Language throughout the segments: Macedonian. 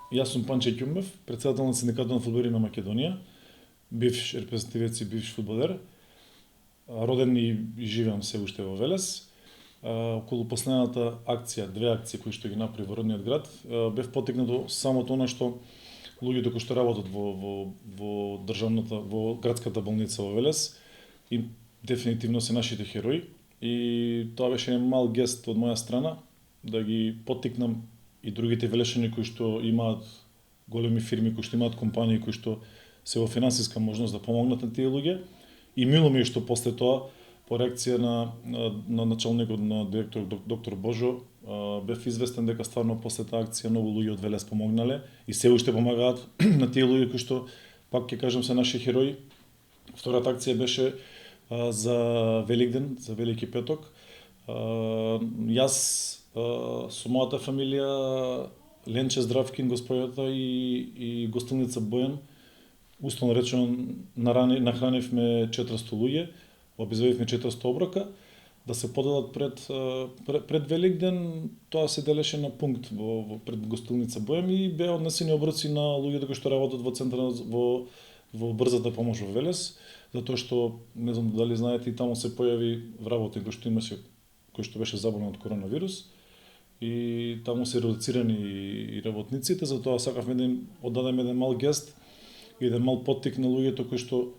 Јас сум Панче Ќумбев, председател на Синдикатот на фудбалери на Македонија, бивш репрезентативец и бивш фудбалер. Роден и живеам се уште во Велес. Околу последната акција, две акции кои што ги направи во родниот град, бев потикнат до самото она што луѓето кои што работат во државната, во градската болница во Велес, и дефинитивно се нашите херои. И тоа беше еден мал гест од моја страна, да ги поттикнам и другите велешани кои што имаат големи фирми, кои што имаат компании, кои што се во финансиска можност да помогнат на тие луѓе. И мило ми е што после тоа, по реакција на началникот на директор доктор Божо, бев известен дека стварно после таа акција многу луѓе од Велес помогнале и се уште помагаат на тие луѓе кои што, пак ќе кажам, се наши херои. Втората акција беше за Великден, за Велики петок. Јас со мојата фамилија, Ленче Здравкин, госпојата и гостилница Бојан, условно речено нахранивме 400 луѓе, обезбедивме 400 оброка, да се поделат пред Великден. Тоа се делеше на пункт пред гостилница Бојан и беа однесени оброци на луѓето кои што работат во центарот во брзата помош во Велес, затоа што, не знам дали знаете, и таму се појави вработен кој што беше заболен од коронавирус, и таму се редуцирани и работниците, затоа сакавме да им оддадеме еден мал гест и еден мал поттик на луѓето кои што,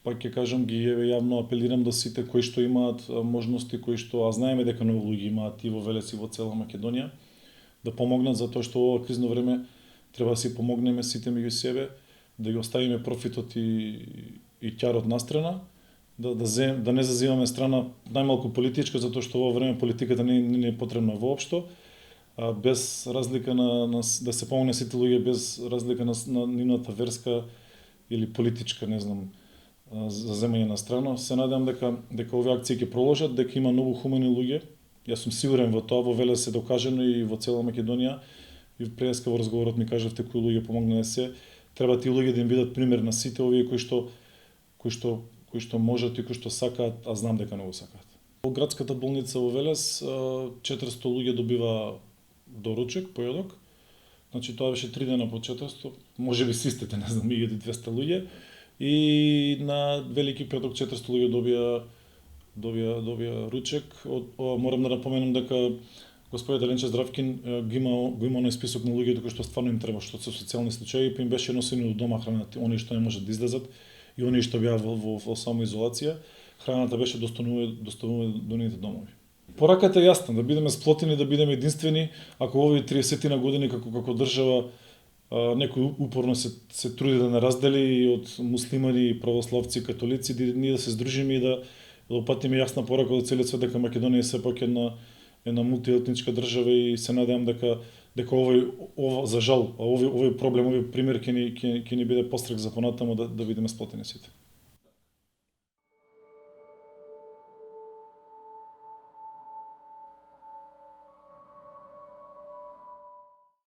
пак ќе кажам, ги јавно апелирам да сите кои што имаат можности, кои што, а знаеме дека многу луѓе имаат и во Велес и во цела Македонија, да помогнат, затоа што во ова кризно време треба да си помогнеме сите меѓу себе, да ги оставиме профитот и ќарот настрана, да не зазиваме страна најмалку политичка, затоа што во време политиката не е потребна воопшто, без разлика да се помогне сите луѓе без разлика на нивната верска или политичка, не знам, заземање на страна. Се надевам дека овие акции ќе продолжат, дека има многу хумани луѓе. Јас сум сигурен во тоа, во Велес е докажано и во цела Македонија. И преска во разговорот ми кажавте кои луѓе помогнале се. Треба тие луѓе да им бидат пример на сите овие кои што можат и кои што сакаат, а знам дека не го сакаат. Во градската болница во Велес 400 луѓе добива доручек, појадок. Значи тоа беше 3 дена по 400, можеби систите, не знам, 1200 луѓе. И на Велики петок 400 луѓе добија ручек. Морам да напоменам дека господјата Ленче Здравкин го има на список на луѓето кои што стварно им треба, што се социјални случаи, па им беше носено до дома храна, оние што не можат да излезат и оние што беа во самоизолација, храната беше доставувана до нивните домови. Пораката е јасна, да бидеме сплотени, да бидеме единствени. Ако во овие 30 на години како држава некој упорно се труди да не раздели и од муслимани, православци, католици, ние да се здружиме и да упатиме јасна порака до целиот свет дека Македонија е сепак една мултиетничка држава и се надевам дека за жал овој проблем, овој пример ќе ни биде пострек за понатаму да бидеме сплотени сите.